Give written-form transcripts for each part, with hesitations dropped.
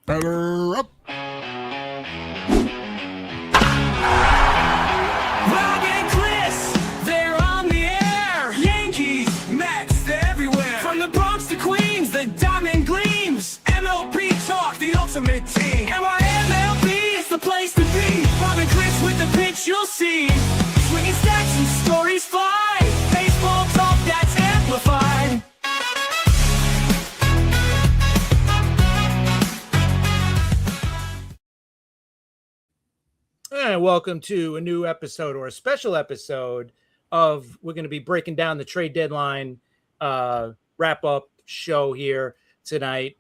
Better up. Rock and Chris, they're on the air. Yankees, Mets, they're everywhere. From the Bronx to Queens, the diamond gleams. MLB talk, the ultimate team. MLB is the place to be. Rock and Chris with the pitch you'll see. Swinging stacks and stories fly. Baseball talk that's amplified. And welcome to a new episode or a special episode of we're going to be breaking down the trade deadline wrap-up show here tonight.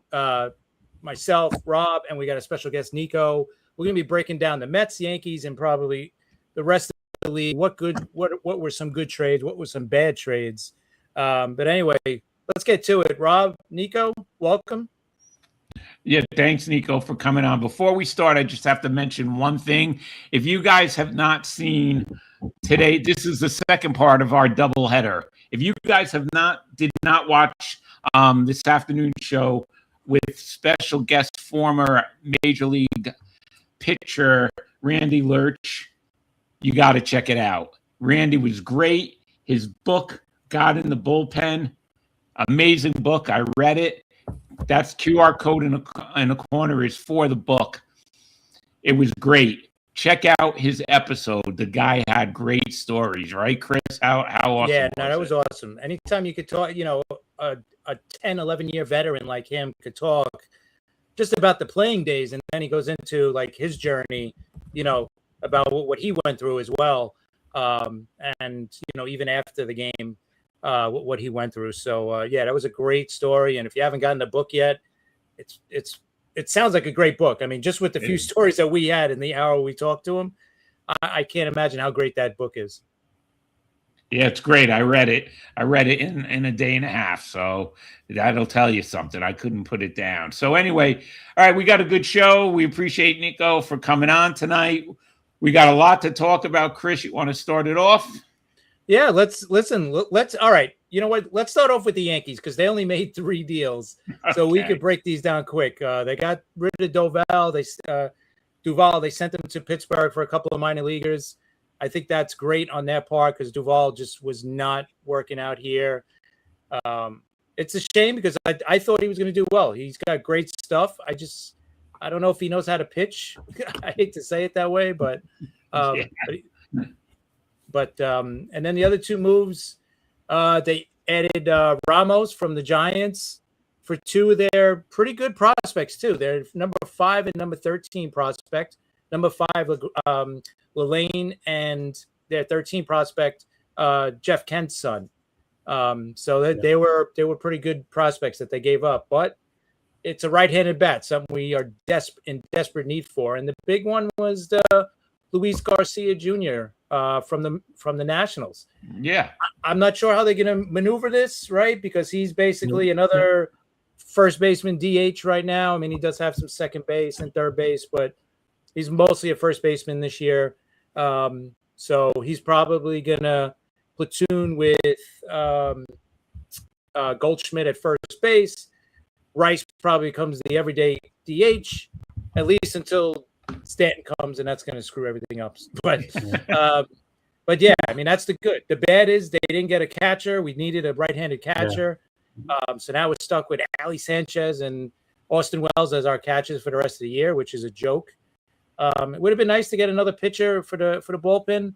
Myself, Rob, and we got a special guest, Nico. We're going to be breaking down the Mets, Yankees, and probably the rest of the league. What were some good trades? What were some bad trades? But anyway, let's get to it. Rob, Nico, welcome. Yeah, thanks, Nico, for coming on. Before we start, I just have to mention one thing. If you guys have not seen today, this is the second part of our doubleheader. If you guys did not watch this afternoon show with special guest former Major League pitcher Randy Lurch, you got to check it out. Randy was great. His book, God in the Bullpen, amazing book. I read it. That's QR code in the corner is for the book. It was great. Check out his episode. The guy had great stories, right, Chris? How awesome? Yeah, no, that was awesome. Anytime you could talk, a 10, 11-year veteran like him could talk just about the playing days, and then he goes into like his journey, about what he went through as well, and even after the game. What he went through. So yeah, that was a great story. And if you haven't gotten the book yet, it sounds like a great book. I mean, just with the few stories that we had in the hour we talked to him, I can't imagine how great that book is. Yeah, it's great. I read it in a day and a half. So that'll tell you something. I couldn't put it down. So anyway, all right, we got a good show. We appreciate Nico for coming on tonight. We got a lot to talk about. Chris, you want to start it off? Yeah, let's all right. You know what? Let's start off with the Yankees because they only made 3 deals. So we could break these down quick. They got rid of Duval. They sent them to Pittsburgh for a couple of minor leaguers. I think that's great on their part because Duval just was not working out here. It's a shame because I thought he was going to do well. He's got great stuff. I don't know if he knows how to pitch. I hate to say it that way, but But and then the other 2 moves, they added Ramos from the Giants for 2 of their pretty good prospects too. Their number 5 and number 13 prospect. Number 5, Lane, and their 13 prospect, Jeff Kent's son. So they were pretty good prospects that they gave up. But it's a right-handed bat, something we are in desperate need for. And the big one was Luis Garcia Jr. From the Nationals. Yeah, I'm not sure how they're going to maneuver this, right? Because he's basically another first baseman DH right now. I mean, he does have some second base and third base, but he's mostly a first baseman this year. So he's probably going to platoon with Goldschmidt at first base. Rice probably becomes the everyday DH, at least until Stanton comes, and that's going to screw everything up. But yeah, I mean, that's the good. The bad is they didn't get a catcher. We needed a right-handed catcher. Yeah. So now we're stuck with Ali Sanchez and Austin Wells as our catchers for the rest of the year, which is a joke. It would have been nice to get another pitcher for the bullpen.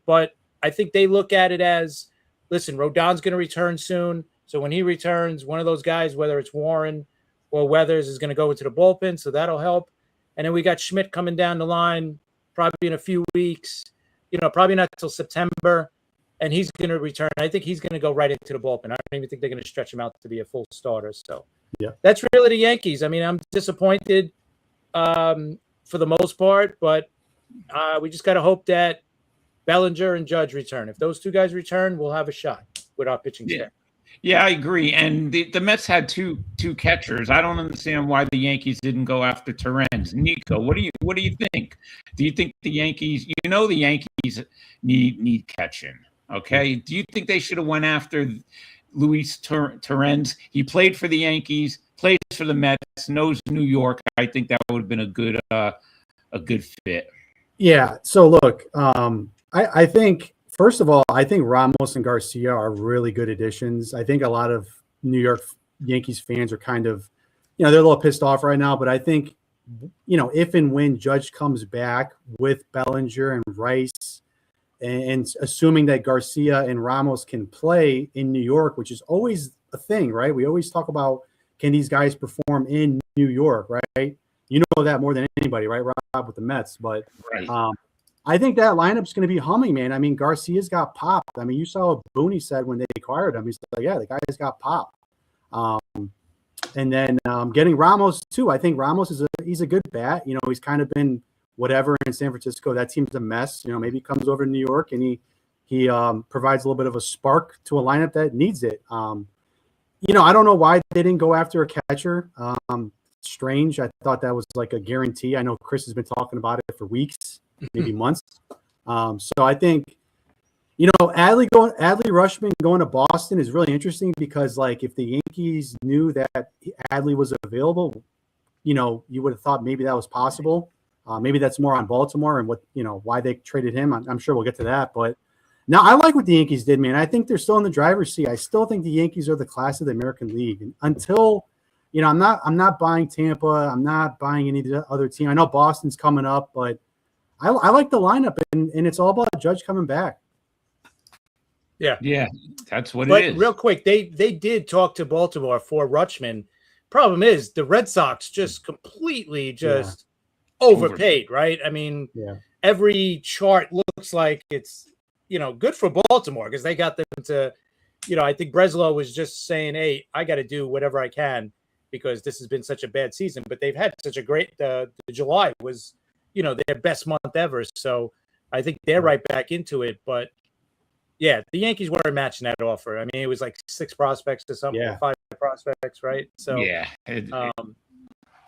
But I think they look at it as, listen, Rodon's going to return soon. So when he returns, one of those guys, whether it's Warren or Weathers, is going to go into the bullpen. So that'll help. And then we got Schmidt coming down the line probably in a few weeks, probably not until September. And he's going to return. I think he's going to go right into the bullpen. I don't even think they're going to stretch him out to be a full starter. So yeah, that's really the Yankees. I mean, I'm disappointed for the most part, but we just got to hope that Bellinger and Judge return. If those 2 guys return, we'll have a shot with our pitching staff. Yeah, I agree. And the Mets had two catchers. I don't understand why the Yankees didn't go after Torrens. Nico, what do you think? Do you think the Yankees? The Yankees need catching. Okay. Do you think they should have went after Luis Torrens? He played for the Yankees, plays for the Mets. Mets, knows New York. I think that would have been a good fit. Yeah. So look, I think first of all, I think Ramos and Garcia are really good additions. I think a lot of New York Yankees fans are kind of, they're a little pissed off right now. But I think, if and when Judge comes back with Bellinger and Rice, and assuming that Garcia and Ramos can play in New York, which is always a thing, right? We always talk about, can these guys perform in New York, right? You know that more than anybody, right, Rob, with the Mets. But Right. I think that lineup's going to be humming, man. I mean, Garcia's got pop. I mean, you saw what Booney said when they acquired him. He's like, yeah, the guy's got pop. And then getting Ramos too. I think Ramos he's a good bat. He's kind of been whatever in San Francisco. That team's a mess. Maybe he comes over to New York and he provides a little bit of a spark to a lineup that needs it. I don't know why they didn't go after a catcher. Strange. I thought that was like a guarantee. I know Chris has been talking about it for weeks, maybe months. So I think, Adley Rutschman going to Boston is really interesting because, like, if the Yankees knew that Adley was available, you would have thought maybe that was possible. Maybe that's more on Baltimore and why they traded him. I'm sure we'll get to that. But now I like what the Yankees did, man. I think they're still in the driver's seat. I still think the Yankees are the class of the American League. And until, I'm not buying Tampa. I'm not buying any of the other team. I know Boston's coming up, but I like the lineup, and it's all about Judge coming back. Yeah, that's what But it is. real quick, they did talk to Baltimore for Rutschman. Problem is, the Red Sox just completely overpaid, right? I mean, every chart looks like it's, good for Baltimore because they got them to, I think Breslow was just saying, hey, I got to do whatever I can because this has been such a bad season. But they've had such a great July was, their best month ever. So I think they're right back into it. But yeah, the Yankees weren't matching that offer. I mean, it was like 6 prospects or something, 5 prospects, right? So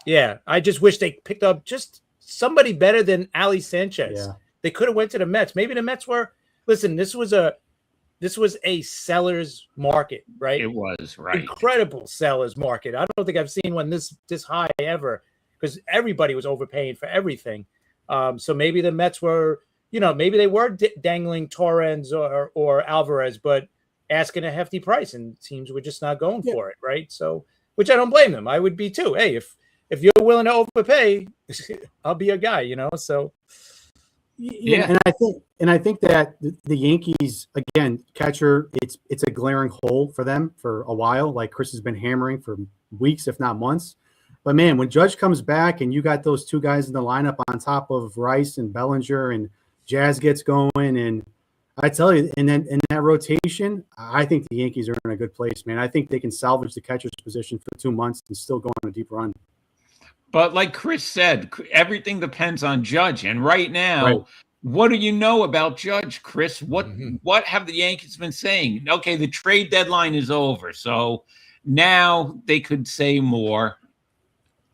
yeah, I just wish they picked up just somebody better than Ali Sanchez. Yeah. They could have went to the Mets. Maybe the Mets were. Listen, this was a seller's market, right? It was, right. Incredible seller's market. I don't think I've seen one this high ever because everybody was overpaying for everything. So maybe the Mets were, maybe they were dangling Torrens or Alvarez, but asking a hefty price, and teams were just not going for it, right? So, which I don't blame them. I would be too. Hey, if you're willing to overpay, I'll be a guy, So. Yeah, and I think that the Yankees, again, catcher, it's a glaring hole for them for a while. Like Chris has been hammering for weeks, if not months. But man, when Judge comes back and you got those 2 guys in the lineup on top of Rice and Bellinger and Jazz gets going, and I tell you, in that rotation, I think the Yankees are in a good place, man. I think they can salvage the catcher's position for 2 months and still go on a deep run. But like Chris said, everything depends on Judge. And right now, what do you know about Judge, Chris? What have the Yankees been saying? Okay, the trade deadline is over. So now they could say more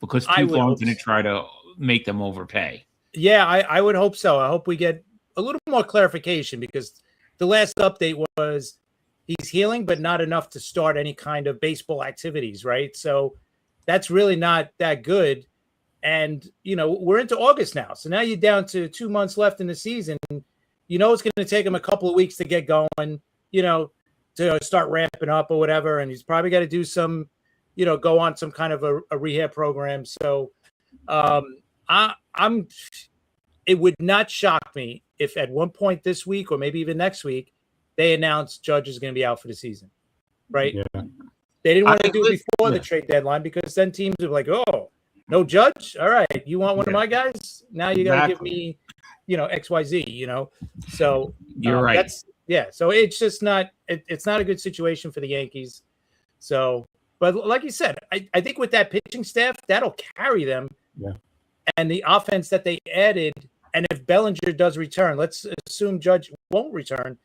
because people aren't going to try to make them overpay. Yeah, I would hope so. I hope we get a little more clarification because the last update was he's healing, but not enough to start any kind of baseball activities, right? So that's really not that good. And, we're into August now. So now you're down to 2 months left in the season. It's going to take him a couple of weeks to get going, to start ramping up or whatever. And he's probably got to do some, go on some kind of a rehab program. So it would not shock me if at one point this week or maybe even next week, they announced Judge is going to be out for the season, right? Yeah. They didn't want to do it before the trade deadline because then teams are like, oh, no Judge? All right, you want one of my guys? Now you got to give me, XYZ, So you're right. So it's just not it's not a good situation for the Yankees. So, but like you said, I think with that pitching staff, that'll carry them. Yeah. And the offense that they added, and if Bellinger does return, let's assume Judge won't return,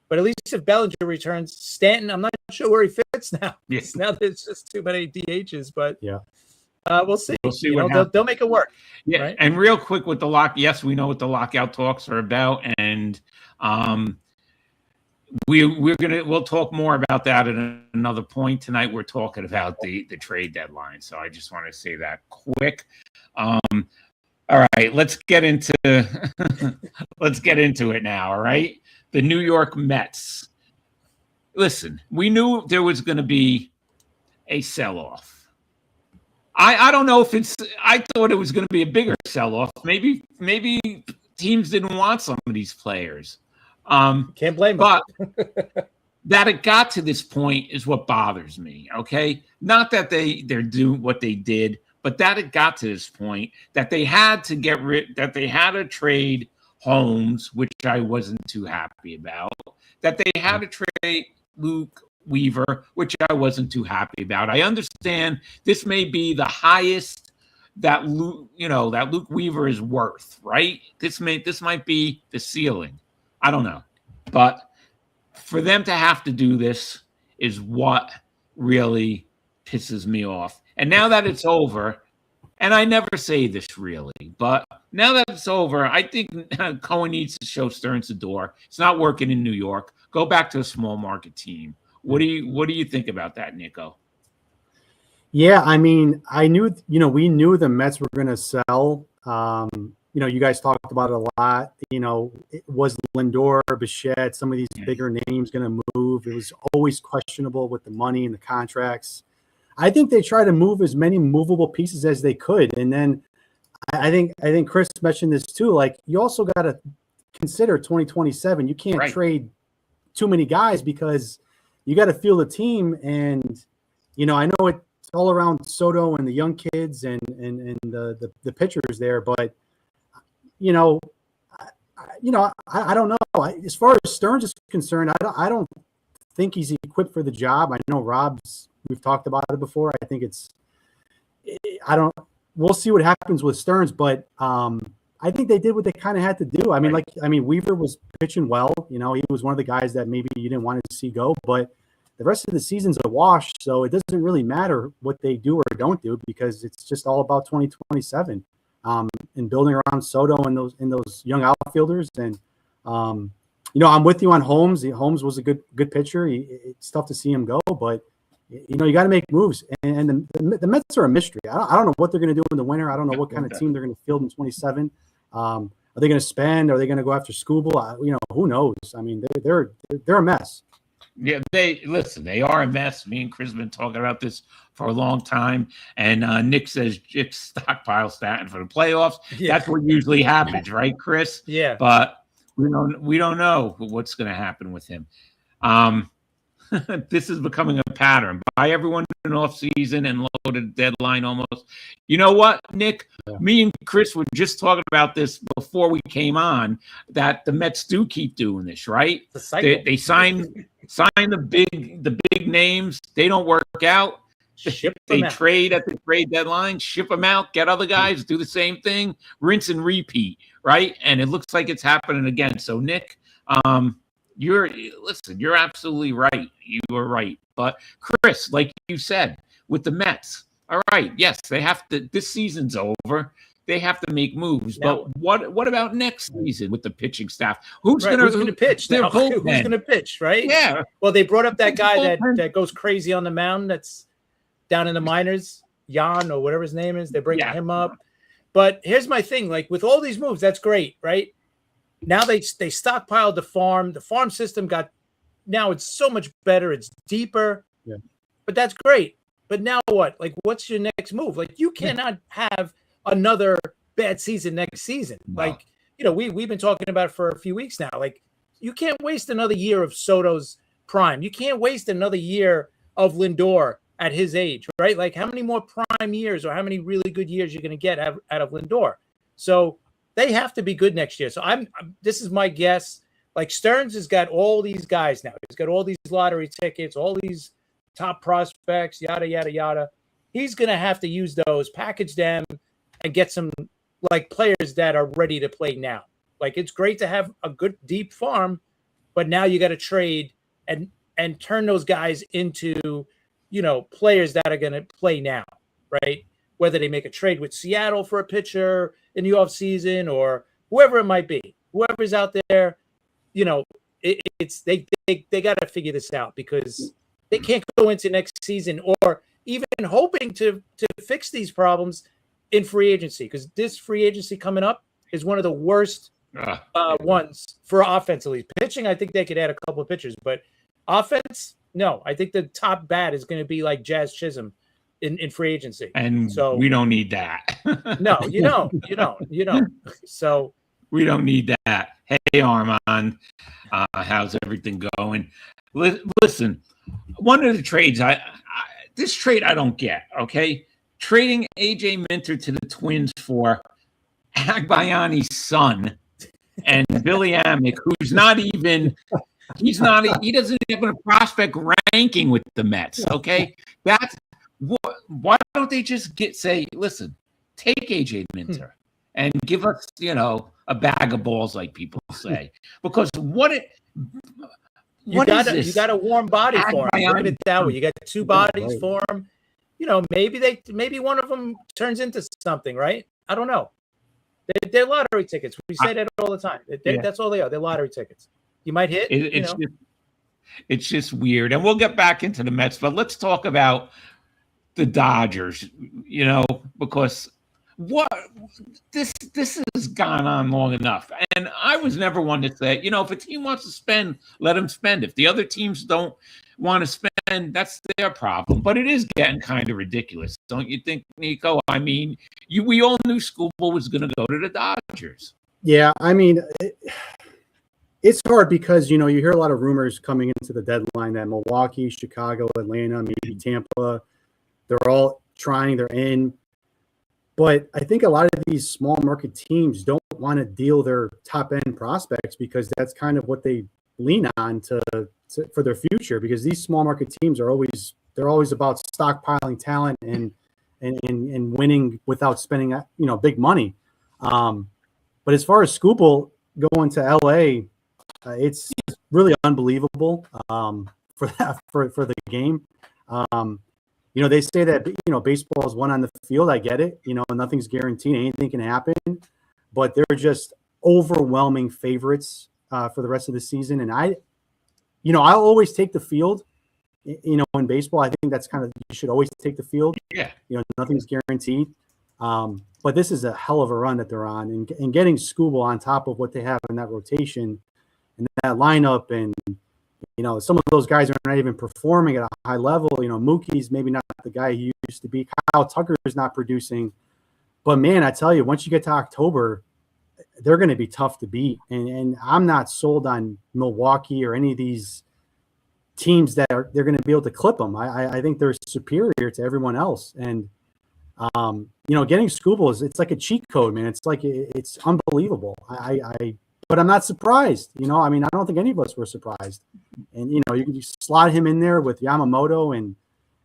but at least if Bellinger returns, Stanton, I'm not sure where he fits now. Yes. Now there's just too many DHs, but we'll see. We'll see what happens. They'll make it work. Yeah, right? And real quick with the lock, yes, we know what the lockout talks are about, and we'll talk more about that at another point tonight. We're talking about the trade deadline, so I just want to say that quick. All right, let's get into it now. All right, the New York Mets. Listen, we knew there was going to be a sell-off. I don't know if I thought it was going to be a bigger sell-off. Maybe teams didn't want some of these players. Can't blame them. But that it got to this point is what bothers me. Okay, not that they're doing what they did, but that it got to this point that they had to that they had to trade Holmes, which I wasn't too happy about. That they had to trade Luke Weaver, which I wasn't too happy about. I understand this may be the highest that Luke Weaver is worth, right? This might be the ceiling. I don't know. But for them to have to do this is what really pisses me off. And now that it's over, and I never say this really, but now that it's over, I think Cohen needs to show Stearns the door. It's not working in New York. Go back to a small market team. What do you think about that, Nico? Yeah, I mean, we knew the Mets were going to sell. You guys talked about it a lot. It was Lindor, Bichette, some of these bigger names going to move. It was always questionable with the money and the contracts. I think they try to move as many movable pieces as they could. And then I think Chris mentioned this too. Like, you also got to consider 2027. You can't trade too many guys because you got to field the team. And, I know it's all around Soto and the young kids and the pitchers there, but I don't know. As far as Stearns is concerned, I don't think he's equipped for the job. I know we've talked about it before. I think we'll see what happens with Stearns, but I think they did what they kind of had to do. I mean, Weaver was pitching well. He was one of the guys that maybe you didn't want to see go, but the rest of the season's a wash. So it doesn't really matter what they do or don't do because it's just all about 2027 and building around Soto and those young outfielders. And, I'm with you on Holmes. Holmes was a good pitcher. It's tough to see him go, but you got to make moves. And the Mets are a mystery. I don't know what they're going to do in the winter. I don't know what kind of team they're going to field in 27. Are they going to spend? Are they going to go after Skubal? Who knows? I mean, they're a mess. Yeah, they are a mess. Me and Chris have been talking about this for a long time. And Nick says stockpile Stanton for the playoffs. Yeah. That's what usually happens, right, Chris? Yeah. But we don't know what's going to happen with him. This is becoming a pattern. Buy everyone in off season and loaded deadline almost. You know what, Nick? Yeah. Me and Chris were just talking about this before we came on, that the Mets do keep doing this, right? The cycle. They sign the big names. They don't work out. They trade at the trade deadline, ship them out, get other guys, do the same thing, rinse and repeat, right? And it looks like it's happening again. So, Nick, you're absolutely right. You were right. But Chris, like you said, with the Mets, all right, yes, they have to. This season's over. They have to make moves. Now, but what about next season with the pitching staff? Who's going to pitch? Who's going to pitch? Right? Yeah. Well, they brought up that guy that goes crazy on the mound. That's down in the minors, Jan or whatever his name is. They're bringing him up. But here's my thing: like with all these moves, that's great, right? Now they stockpiled the farm. The farm system now it's so much better. It's deeper. Yeah. But that's great. But now what? Like, what's your next move? Like, you cannot have another bad season next season. No. Like, we've been talking about it for a few weeks now. Like, you can't waste another year of Soto's prime. You can't waste another year of Lindor at his age, right? Like, how many more prime years or how many really good years you're going to get out of Lindor? So they have to be good next year. So this is my guess. Like, Stearns has got all these guys now. He's got all these lottery tickets, all these top prospects, yada, yada, yada. He's going to have to use those, package them, and get some like players that are ready to play now. Like, it's great to have a good deep farm, but now you got to trade and turn those guys into, players that are going to play now, right? Whether they make a trade with Seattle for a pitcher in the offseason or whoever it might be, whoever's out there, it's they got to figure this out, because they can't go into next season or even hoping to fix these problems in free agency, because this free agency coming up is one of the worst ones for offensively. Pitching, I think they could add a couple of pitchers, but offense, no. I think the top bat is going to be like Jazz Chisholm in free agency, and so we don't need that. no, you don't. So we don't need that. Hey, Armand, how's everything going? Listen, one of the trades, this trade I don't get. Okay, trading AJ Minter to the Twins for Agbayani's son and Billy Amick, who's not even. He doesn't have a prospect ranking with the Mets. Okay, that's why don't they just say, listen, take AJ Minter and give us, a bag of balls, like people say, because you got a warm body for him. Look at it that way. You got two bodies for him. Maybe one of them turns into something, right? I don't know. They're lottery tickets. We say that all the time. That's all they are. They're lottery tickets. You might hit. It's just weird. And we'll get back into the Mets, but let's talk about the Dodgers, because this has gone on long enough. And I was never one to say, if a team wants to spend, let them spend. If the other teams don't want to spend, that's their problem. But it is getting kind of ridiculous, don't you think, Nico? I mean, we all knew Scooble was going to go to the Dodgers. Yeah, I mean, it's hard because, you hear a lot of rumors coming into the deadline that Milwaukee, Chicago, Atlanta, maybe Tampa, they're all trying, they're in. But I think a lot of these small market teams don't want to deal their top end prospects, because that's kind of what they lean on for their future, because these small market teams are always about stockpiling talent and winning without spending big money. But as far as Scoopel going to LA, it's really unbelievable for the game. They say that baseball is won on the field. I get it. Nothing's guaranteed. Anything can happen, but they're just overwhelming favorites for the rest of the season. And I'll always take the field. In baseball, I think that's kind of, you should always take the field. Yeah. Nothing's guaranteed. But this is a hell of a run that they're on, and getting Scooble on top of what they have in that rotation and that lineup, and some of those guys are not even performing at a high level. Mookie's maybe not the guy he used to be. Kyle Tucker is not producing. But man, I tell you, once you get to October, they're going to be tough to beat. And I'm not sold on Milwaukee or any of these teams that they're going to be able to clip them. I think they're superior to everyone else. And getting Scooble it's like a cheat code, man. It's like it's unbelievable. But I'm not surprised. I don't think any of us were surprised. And you can just slot him in there with Yamamoto and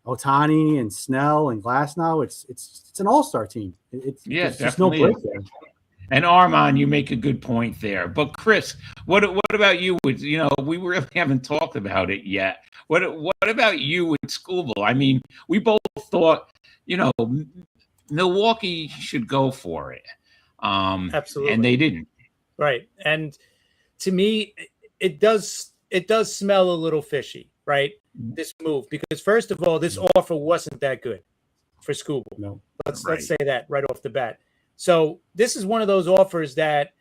Ohtani and Snell and Glasnow. It's an all-star team. There's just no break there. And Armand, you make a good point there. But Chris, what about you? We really haven't talked about it yet. What about you with Scooble? I mean, we both thought, Milwaukee should go for it. Absolutely. And they didn't. Right. And to me, it does smell a little fishy, right? This move, because first of all, this offer wasn't that good for Scooble. No. Let's say that right off the bat. So this is one of those offers that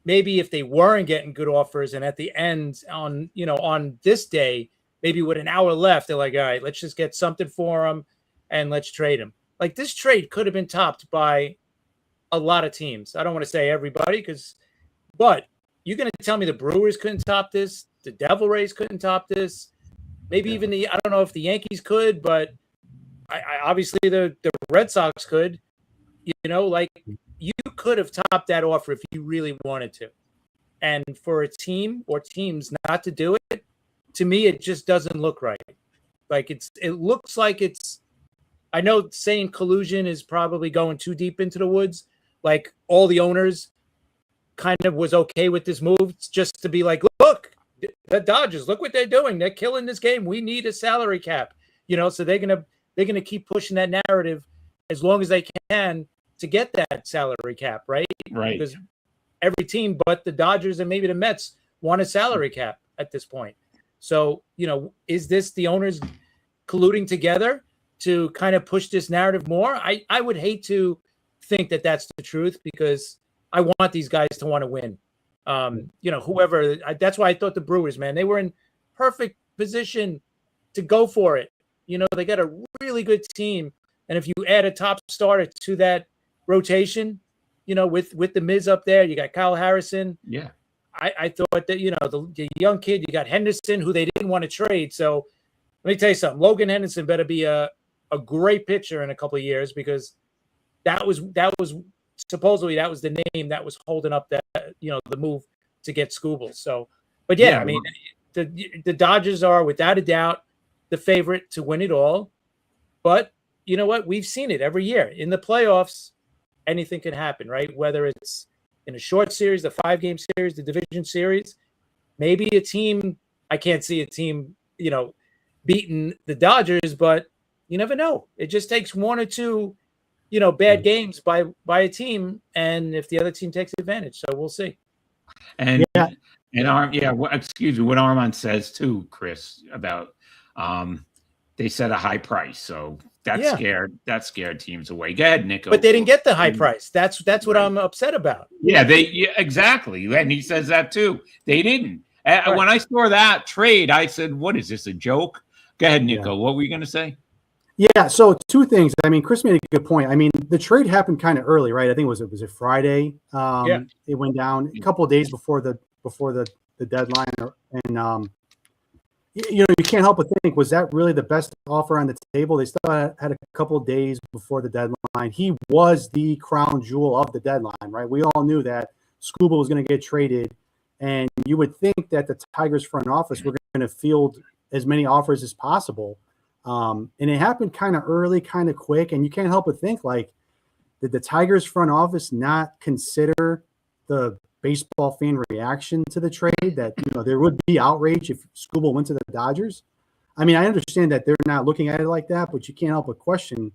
maybe if they weren't getting good offers, and at the end on this day, maybe with an hour left, they're like, all right, let's just get something for him and let's trade him. Like, this trade could have been topped by a lot of teams. I don't want to say everybody, but you're going to tell me the Brewers couldn't top this, the Devil Rays couldn't top this, maybe even I don't know if the Yankees could, but I obviously the Red Sox could. You could have topped that offer if you really wanted to. And for a team or teams not to do it, to me, it just doesn't look right. Like, it looks like I know saying collusion is probably going too deep into the woods. Like, all the owners kind of was okay with this move just to be like, look, the Dodgers, look what they're doing. They're killing this game. We need a salary cap, so they're going to keep pushing that narrative as long as they can to get that salary cap, right? Right. Because every team but the Dodgers and maybe the Mets want a salary cap at this point. So, is this the owners colluding together to kind of push this narrative more? I would hate to think that that's the truth, because I want these guys to want to win. Whoever, that's why I thought the Brewers, man, they were in perfect position to go for it. They got a really good team. And if you add a top starter to that rotation, with the Miz up there, you got Kyle Harrison. Yeah. I thought that, the young kid, you got Henderson, who they didn't want to trade. So let me tell you something. Logan Henderson better be a great pitcher in a couple of years, because that was supposedly that was the name that was holding up that, the move to get Skubal. So, but yeah, I mean, the Dodgers are without a doubt the favorite to win it all. But you know what? We've seen it every year in the playoffs. Anything can happen, right? Whether it's in a short series, the 5-game series, the division series, maybe a team, I can't see a team, beating the Dodgers, but you never know. It just takes one or two, bad games by a team, and if the other team takes advantage. So we'll see. And excuse me, what Armand says too, Chris, about they set a high price, so that scared teams away. Go ahead, Nico. But they didn't get the high price. That's what I'm upset about. Yeah, exactly, and he says that too. They didn't. Right. When I saw that trade, I said, "What is this, a joke?" Go ahead, Nico. What were you going to say? Yeah, so two things. I mean, Chris made a good point. I mean, the trade happened kind of early, right? I think was it Friday? It went down a couple of days before the deadline, and you can't help but think, was that really the best offer on the table? They still had a couple of days before the deadline. He was the crown jewel of the deadline, right? We all knew that Skubal was going to get traded, and you would think that the Tigers front office were going to field as many offers as possible. And it happened kind of early, kind of quick, and you can't help but think, like, did the Tigers front office not consider the baseball fan reaction to the trade, that there would be outrage if Skubal went to the Dodgers? I mean, I understand that they're not looking at it like that, but you can't help but question,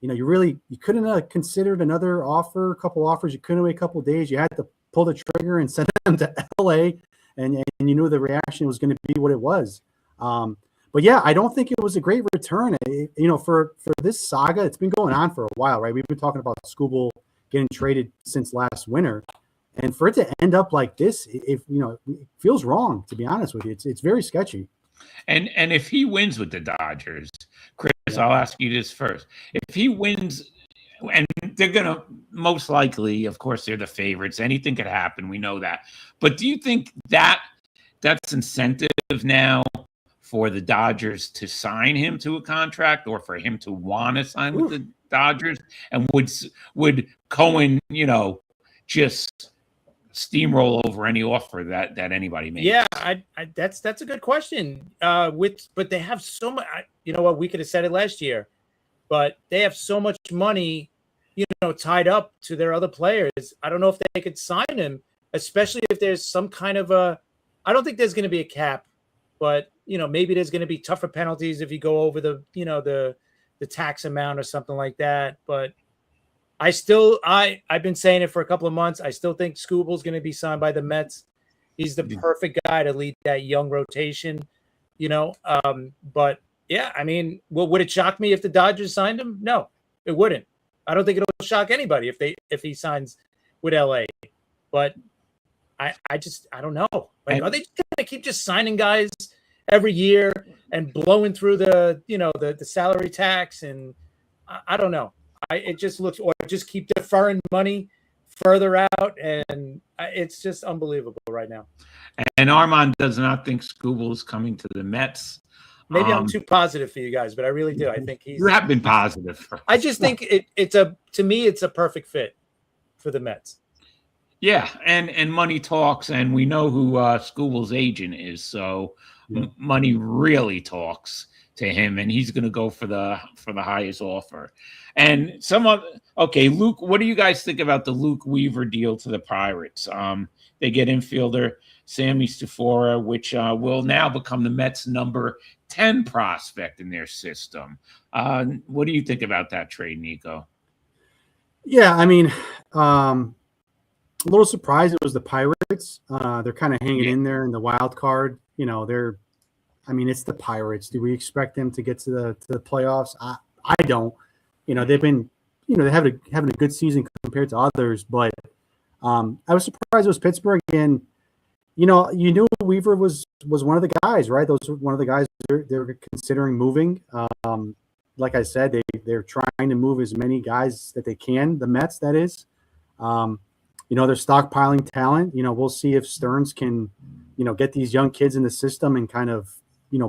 you couldn't have considered another offer, a couple offers. You couldn't wait a couple of days. You had to pull the trigger and send them to LA, and you knew the reaction was going to be what it was. But yeah, I don't think it was a great return. For this saga, it's been going on for a while, right? We've been talking about Skubal getting traded since last winter, and for it to end up like this, it feels wrong, to be honest with you. It's very sketchy. And if he wins with the Dodgers, Chris, I'll ask you this first: if he wins, and they're gonna most likely, of course, they're the favorites. Anything could happen. We know that. But do you think that's incentive now for the Dodgers to sign him to a contract, or for him to want to sign with the Dodgers? And would Cohen, just steamroll over any offer that anybody makes? Yeah, that's a good question. But they have so much. You know what? We could have said it last year, but they have so much money, tied up to their other players. I don't know if they could sign him, especially if there's some kind of a. I don't think there's going to be a cap, but maybe there's going to be tougher penalties if you go over the tax amount or something like that. But I've been saying it for a couple of months. I still think Skubal's going to be signed by the Mets. He's the perfect guy to lead that young rotation, But yeah, I mean, would it shock me if the Dodgers signed him? No, it wouldn't. I don't think it'll shock anybody if he signs with LA. But I don't know. Like, are they just going to keep just signing guys every year and blowing through the salary tax? And I don't know. It just looks, or just keep deferring money further out, and it's just unbelievable right now. And Armand does not think Skubal is coming to the Mets. Maybe I'm too positive for you guys, but I really do. I think you have been positive. I just think to me it's a perfect fit for the Mets. Yeah, and money talks, and we know who Skubal's agent is, so money really talks to him, and he's going to go for the highest offer. And Luke, what do you guys think about the Luke Weaver deal to the Pirates? They get infielder Sammy Stafora, which will now become the Mets' number 10 prospect in their system. What do you think about that trade, Nico? Yeah, I mean, a little surprised it was the Pirates. Pirates. They're kind of hanging in there in the wild card. You know, it's the Pirates. Do we expect them to get to the playoffs? I don't. You know, they've been, they're having a good season compared to others, but I was surprised it was Pittsburgh, and you knew Weaver was one of the guys, right? Those were one of the guys they're considering moving. Like I said, they're trying to move as many guys that they can. The Mets, that is. They're stockpiling talent. We'll see if Stearns can, get these young kids in the system and kind of,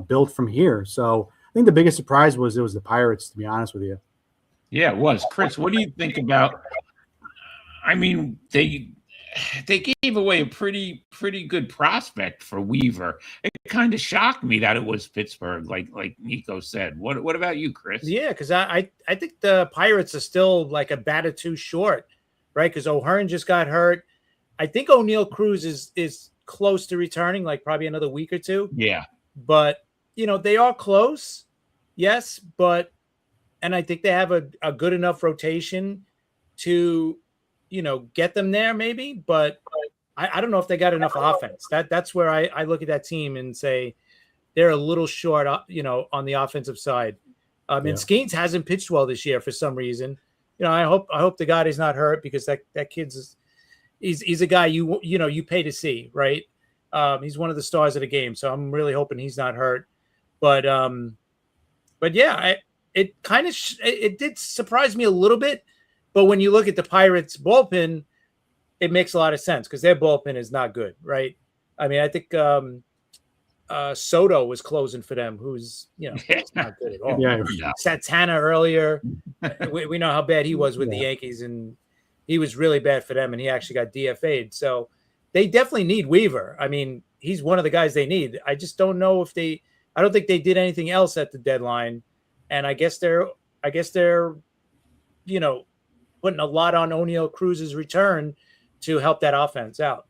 build from here. So I think the biggest surprise was it was the Pirates, to be honest with you. Yeah, it was. Chris, what do you think about? I mean, they gave away a pretty good prospect for Weaver. It kind of shocked me that it was Pittsburgh, like Nico said. What about you, Chris? Yeah, because I think the Pirates are still like a bat or two short, right? Because O'Hearn just got hurt. I think O'Neal Cruz is close to returning, like probably another week or two. Yeah. But, they are close. Yes, and I think they have a good enough rotation to, get them there maybe. But I don't know if they got enough offense. That's where I look at that team and say they're a little short, on the offensive side. And Skeens hasn't pitched well this year for some reason. I hope the God is not hurt, because that kid's he's a guy you pay to see, right? He's one of the stars of the game, so I'm really hoping he's not hurt. But yeah, it did surprise me a little bit. But when you look at the Pirates bullpen, it makes a lot of sense because their bullpen is not good, right? I mean, I think Soto was closing for them, who's it's not good at all. Santana earlier, we know how bad he was with the Yankees, and he was really bad for them, and he actually got DFA'd. So they definitely need Weaver. I mean, he's one of the guys they need. I just don't know if I don't think they did anything else at the deadline, and I guess they're putting a lot on O'Neal Cruz's return to help that offense out.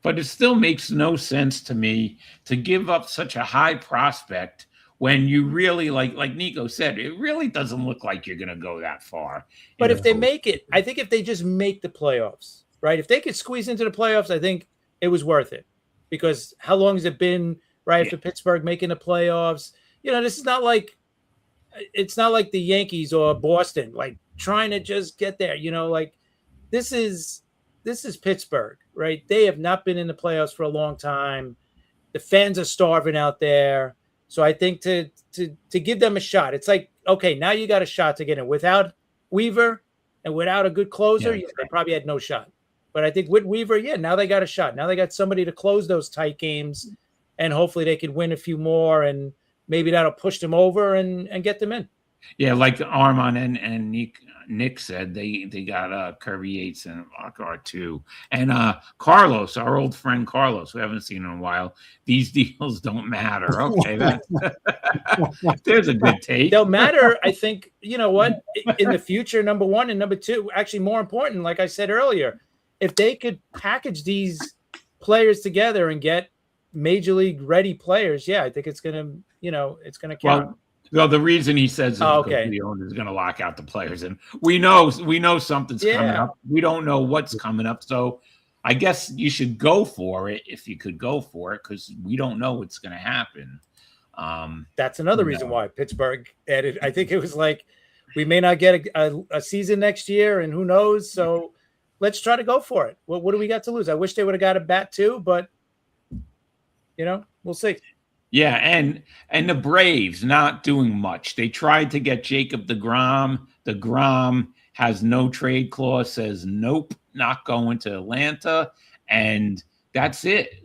But it still makes no sense to me to give up such a high prospect when you really, like Nico said, it really doesn't look like you're going to go that far. But if they make it, I think if they just make the playoffs, right? If they could squeeze into the playoffs, I think it was worth it. Because how long has it been, right, for Pittsburgh making the playoffs? This is not like it's not like the Yankees or Boston, like trying to just get there. Like this is Pittsburgh, right? They have not been in the playoffs for a long time. The fans are starving out there. So I think to give them a shot, it's like, okay, now you got a shot to get in. Without Weaver and without a good closer, they probably had no shot. But I think with Weaver, now they got a shot. Now they got somebody to close those tight games, and hopefully they could win a few more, and maybe that'll push them over and get them in. Yeah, like Armand and Nick said, they got Kirby Yates and Lockhart too. And Carlos, our old friend Carlos, we haven't seen in a while. These deals don't matter. Okay, there's a good take. They'll matter, I think, in the future, number one, and number two, actually more important, like I said earlier, if they could package these players together and get major league ready players, I think it's gonna count. Well, the reason he says is because the owner is going to lock out the players, and we know something's coming up. We don't know what's coming up, so I guess you should go for it if you could go for it, because we don't know what's going to happen. That's another reason why Pittsburgh added. I think it was like we may not get a season next year, and who knows? So let's try to go for it. What do we got to lose? I wish they would have got a bat too, but we'll see. Yeah, and the Braves not doing much. They tried to get Jacob deGrom. deGrom has no trade clause, says nope, not going to Atlanta, and that's it.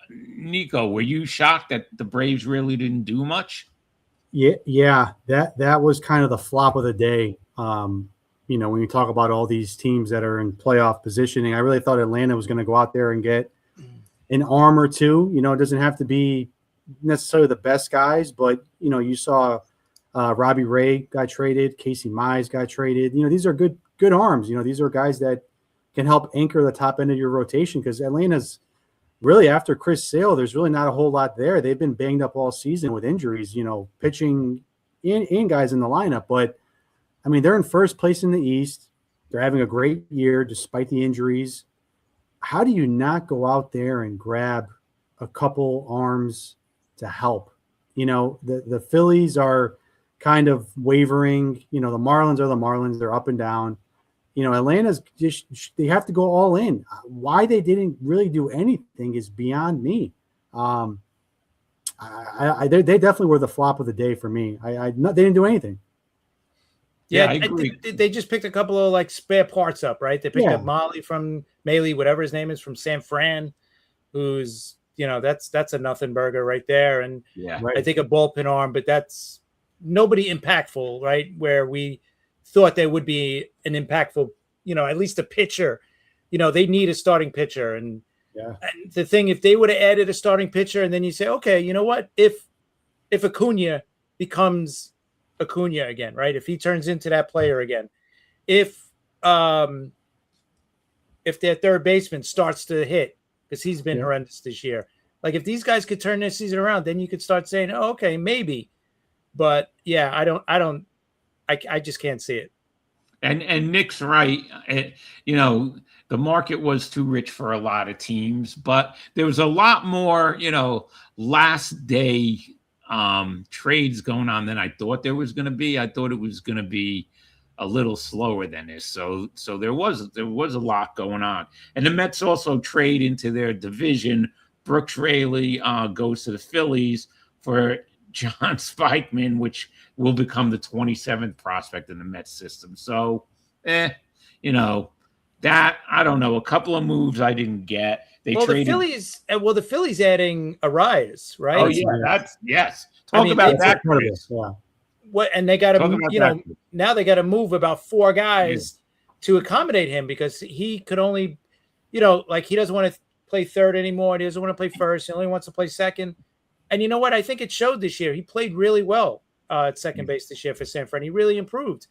Nico, were you shocked that the Braves really didn't do much? Yeah, that was kind of the flop of the day. When you talk about all these teams that are in playoff positioning, I really thought Atlanta was going to go out there and get an arm or two. It doesn't have to be necessarily the best guys, but you saw Robbie Ray got traded, Casey Mize got traded. These are good arms. These are guys that can help anchor the top end of your rotation, because Atlanta's really, after Chris Sale, there's really not a whole lot there. They've been banged up all season with injuries, pitching in guys in the lineup. But I mean, they're in first place in the East. They're having a great year despite the injuries. how do you not go out there and grab a couple arms to help? You know, the Phillies are kind of wavering. You know, the Marlins are the Marlins. They're up and down. You know, Atlanta's just, they have to go all in. Why they didn't really do anything is beyond me. They definitely were the flop of the day for me. They didn't do anything. Yeah, I agree. they just picked a couple of like spare parts up, right? They picked Yeah. up Maley, whatever his name is, from San Fran, who's, you know, that's a nothing burger right there. And Yeah. Right. I think a bullpen arm, but that's nobody impactful, right? Where we thought there would be an impactful, you know, at least a pitcher. You know, they need a starting pitcher. And the thing, if they would have added a starting pitcher, and then you say, okay, you know what? If Acuna becomes Acuna again, right? If he turns into that player again, if their third baseman starts to hit, because he's been horrendous this year. Like, if these guys could turn this season around, then you could start saying, oh, okay, maybe. But yeah, I just can't see it. And Nick's right. You know, the market was too rich for a lot of teams, but there was a lot more, you know, last day trades going on than I thought there was going to be. I thought it was going to be a little slower than this. So there was a lot going on. And the Mets also trade into their division. Brooks Raley goes to the Phillies for John Spikeman, which will become the 27th prospect in the Mets system. So, you know, that, I don't know, a couple of moves I didn't get. They traded. The Phillies adding Arias, right? Oh yeah, that's yes. I mean, about that. Yeah. What, and they got to, you know, now they got to move about 4 guys to accommodate him, because he could only, you know, like, he doesn't want to play third anymore. He doesn't want to play first. He only wants to play second. And you know what? I think it showed this year. He played really well at second base this year for San Fran. He really improved.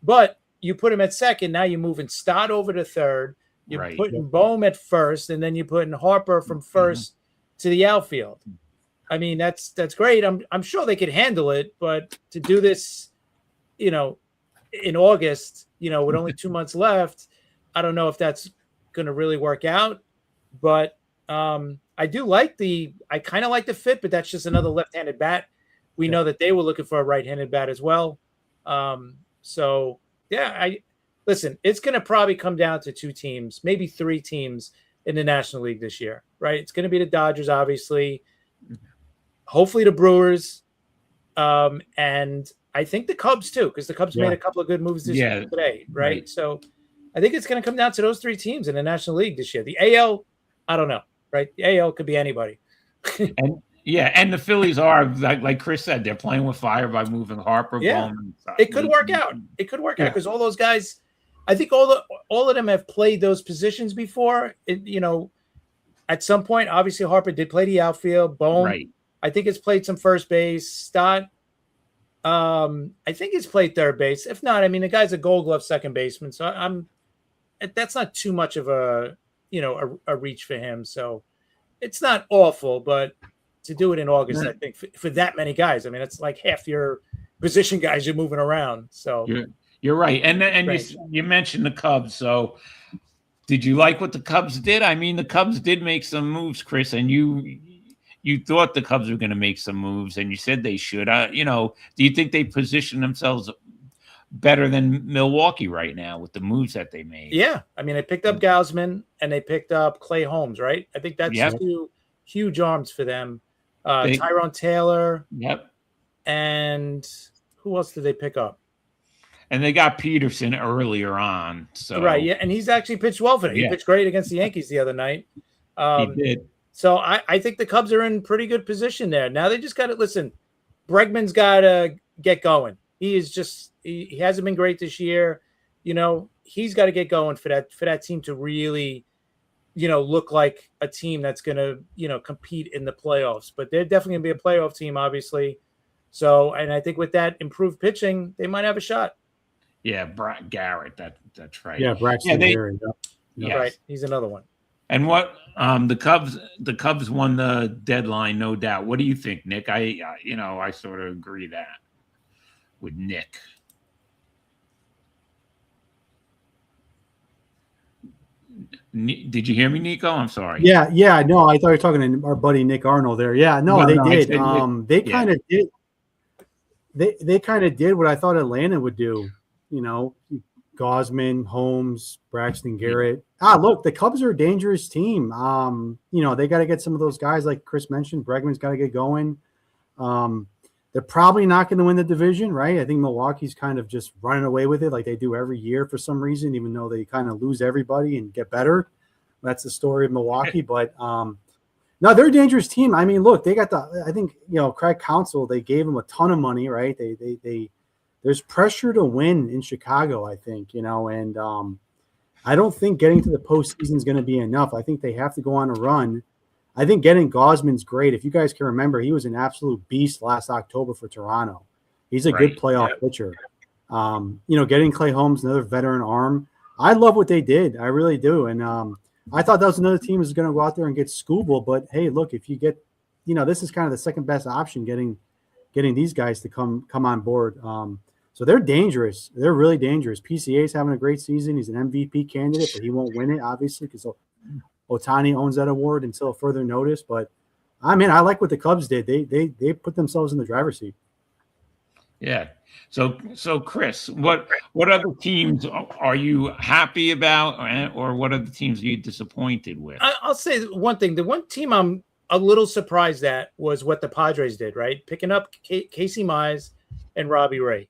But you put him at second, now you're moving Stott over to third. You're putting Bohm at first, and then you're putting Harper from first to the outfield. I mean, that's great. I'm sure they could handle it, but to do this, you know, in August, you know, with only 2 months left, I don't know if that's going to really work out. But I kind of like the fit, but that's just another left-handed bat. We know that they were looking for a right-handed bat as well. So yeah, listen, it's going to probably come down to 2 teams, maybe 3 teams in the National League this year, right? It's going to be the Dodgers, obviously, hopefully the Brewers, and I think the Cubs too, because the Cubs made a couple of good moves today, right? So I think it's going to come down to those 3 teams in the National League this year. The AL, I don't know, right? The AL could be anybody. And the Phillies are, like Chris said, they're playing with fire by moving Harper. Bowman, it could work out. It could work out, because all those guys, I think all of them have played those positions before. You know, at some point, obviously Harper did play the outfield. Bohm, I think it's played some first base. Stott, I think he's played third base. If not, I mean, the guy's a Gold Glove second baseman, so that's not too much of a, you know, a reach for him. So it's not awful, but to do it in August, I think for that many guys, I mean, it's like half your position guys you're moving around. So you're right. And you mentioned the Cubs. So did you like what the Cubs did? I mean, the Cubs did make some moves, Chris, and you thought the Cubs were going to make some moves, and you said they should. You know, do you think they position themselves better than Milwaukee right now with the moves that they made? Yeah. I mean, they picked up Gausman and they picked up Clay Holmes, right? I think that's 2 huge arms for them. Tyrone Taylor. And who else did they pick up? And they got Peterson earlier on. So and he's actually pitched well for them. He pitched great against the Yankees the other night. He did. So I think the Cubs are in pretty good position there. Now they just got to listen. Bregman's got to get going. He is just he hasn't been great this year. You know, he's got to get going for that team to really, you know, look like a team that's going to, you know, compete in the playoffs. But they're definitely going to be a playoff team, obviously. So, and I think with that improved pitching, they might have a shot. Yeah, Garrett, that's right. Yeah, Braxton Garrett. Right, he's another one. And what the Cubs won the deadline, no doubt. What do you think, Nick? I sort of agree that with Nick. Did you hear me, Nico? I'm sorry. Yeah. No, I thought you were talking to our buddy Nick Arnold there. Yeah, no, they no, did. They yeah. kind of did. They kind of did what I thought Atlanta would do. You know, Gosman, Holmes, Braxton Garrett. Look, the Cubs are a dangerous team. You know, they got to get some of those guys like Chris mentioned. Bregman's got to get going. They're probably not going to win the division, right? I think Milwaukee's kind of just running away with it like they do every year for some reason, even though they kind of lose everybody and get better. That's the story of Milwaukee. But no, they're a dangerous team. I mean, look, they got I think, you know, Craig Counsell, they gave him a ton of money, right? There's pressure to win in Chicago, I think, you know, and I don't think getting to the postseason is going to be enough. I think they have to go on a run. I think getting Gosman's great. If you guys can remember, he was an absolute beast last October for Toronto. He's a good playoff pitcher. You know, getting Clay Holmes, another veteran arm. I love what they did. I really do. And I thought that was another team was going to go out there and get Skubal. But, hey, look, if you get – you know, this is kind of the second best option, getting these guys to come on board. So they're dangerous. They're really dangerous. PCA's having a great season. He's an MVP candidate, but he won't win it, obviously, because Ohtani owns that award until further notice. But I mean, I like what the Cubs did. They put themselves in the driver's seat. Yeah. So Chris, what other teams are you happy about, or what other teams are you disappointed with? I'll say one thing. The one team I'm a little surprised at was what the Padres did, right? Picking up Casey Mize and Robbie Ray.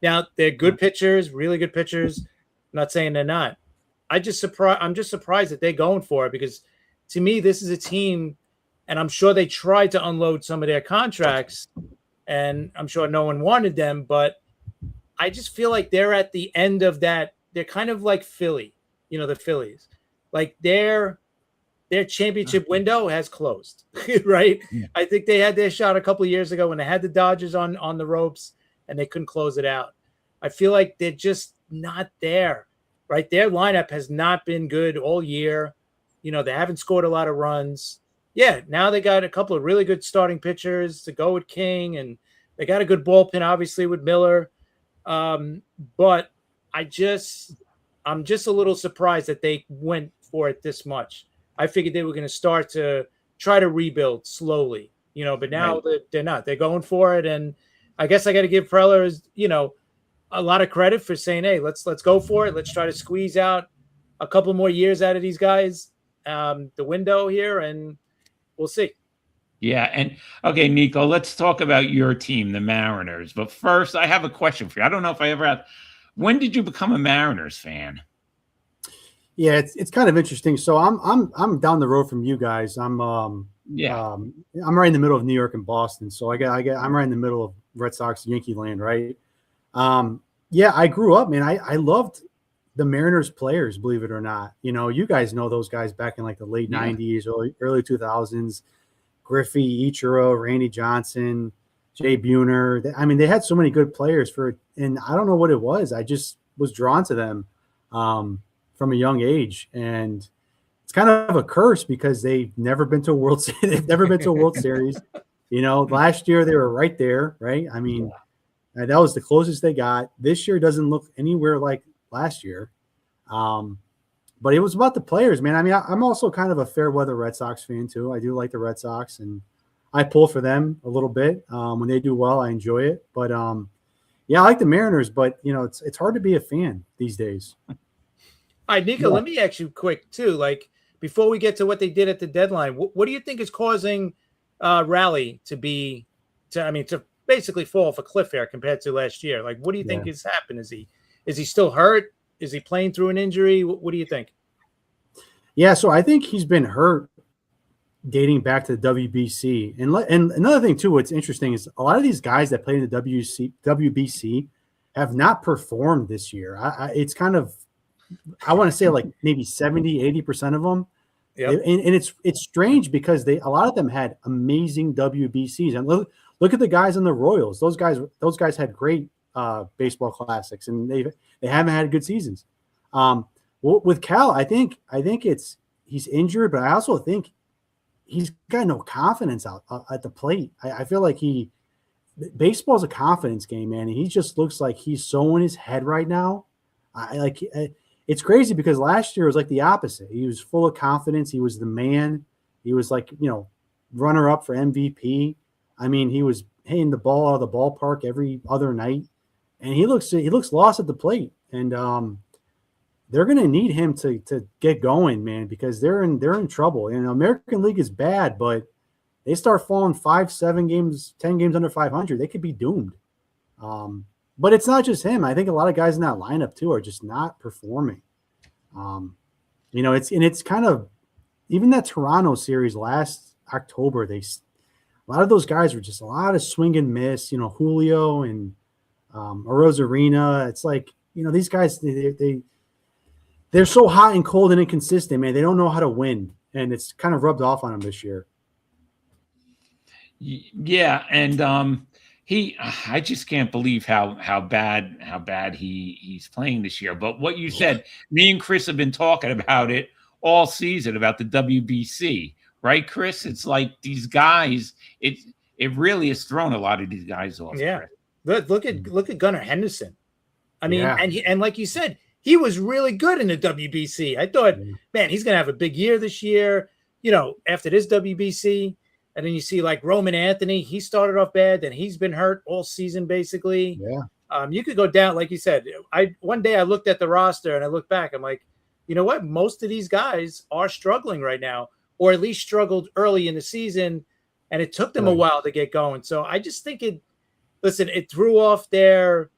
Now, they're good pitchers, really good pitchers. I'm not saying they're not. I'm just surprised that they're going for it, because to me, this is a team, and I'm sure they tried to unload some of their contracts, and I'm sure no one wanted them, but I just feel like they're at the end of that. They're kind of like Philly, you know, the Phillies. Like their championship window has closed, right? Yeah. I think they had their shot a couple of years ago when they had the Dodgers on the ropes and they couldn't close it out. I feel like they're just not there, right? Their lineup has not been good all year. You know, they haven't scored a lot of runs. Yeah, now they got a couple of really good starting pitchers to go with King, and they got a good bullpen, obviously, with Miller. But I'm just a little surprised that they went for it this much. I figured they were going to start to try to rebuild slowly, you know, but now they're not. They're going for it, and I guess I got to give Preller, you know, a lot of credit for saying, hey, let's go for it. Let's try to squeeze out a couple more years out of these guys, the window here, and we'll see. Yeah. And okay, Nico, let's talk about your team, the Mariners. But first, I have a question for you. I don't know if I ever asked. When did you become a Mariners fan? Yeah, it's kind of interesting. So I'm down the road from you guys. I'm right in the middle of New York and Boston. So I'm right in the middle of Red Sox, Yankee land, right? Yeah, I grew up, man. I loved the Mariners players, believe it or not. You know, you guys know those guys back in like the late 90s, early 2000s. Griffey, Ichiro, Randy Johnson, Jay Buhner. I mean, they had so many good players and I don't know what it was. I just was drawn to them from a young age. And it's kind of a curse because they've never been to a World Series. They've never been to a World Series. You know, last year they were right there, right? I mean, that was the closest they got. This year doesn't look anywhere like last year. But it was about the players, man. I mean, I'm also kind of a fair weather Red Sox fan too. I do like the Red Sox, and I pull for them a little bit. When they do well, I enjoy it. But yeah, I like the Mariners, but you know, it's hard to be a fan these days. All right, Nico, let me ask you quick too. Like before we get to what they did at the deadline, what do you think is causing Raleigh to basically fall off a cliff here compared to last year? Like, what do you think has happened? Is he still hurt? Is he playing through an injury? What do you think? Yeah, so I think he's been hurt dating back to the WBC. And another thing, too, what's interesting is a lot of these guys that played in the WBC have not performed this year. It's kind of, I want to say like maybe 70, 80% of them. Yep. And it's strange because a lot of them had amazing WBCs. And look at the guys in the Royals. Those guys had great baseball classics, and they haven't had good seasons. With Cal, I think he's injured, but I also think he's got no confidence out at the plate. I feel like baseball is a confidence game, man. And he just looks like he's so in his head right now. it's crazy because last year was like the opposite. He was full of confidence. He was the man. He was like, runner up for MVP. I mean, he was hitting the ball out of the ballpark every other night, and he looks lost at the plate. And they're going to need him to get going, man, because they're in trouble. American League is bad, but they start falling 5, 7 games, 10 games under 500, they could be doomed. But it's not just him. I think a lot of guys in that lineup too are just not performing. It's kind of, even that Toronto series last October, a lot of those guys were just a lot of swing and miss. Julio and Arozarena. It's like, these guys they're so hot and cold and inconsistent, man. They don't know how to win, and it's kind of rubbed off on them this year. Yeah, and I just can't believe how bad he's playing this year. But what you said, me and Chris have been talking about it all season, about the WBC, right, Chris? It's like these guys, it really has thrown a lot of these guys off. Yeah, look at Gunnar Henderson. I mean, and like you said, he was really good in the WBC. I thought, man, he's gonna have a big year this year. After this WBC. And then you see like Roman Anthony, he started off bad, then he's been hurt all season basically. Yeah. You could go down, like you said. One day I looked at the roster and I looked back. I'm like, you know what? Most of these guys are struggling right now, or at least struggled early in the season, and it took them a while to get going. So I just think it threw off their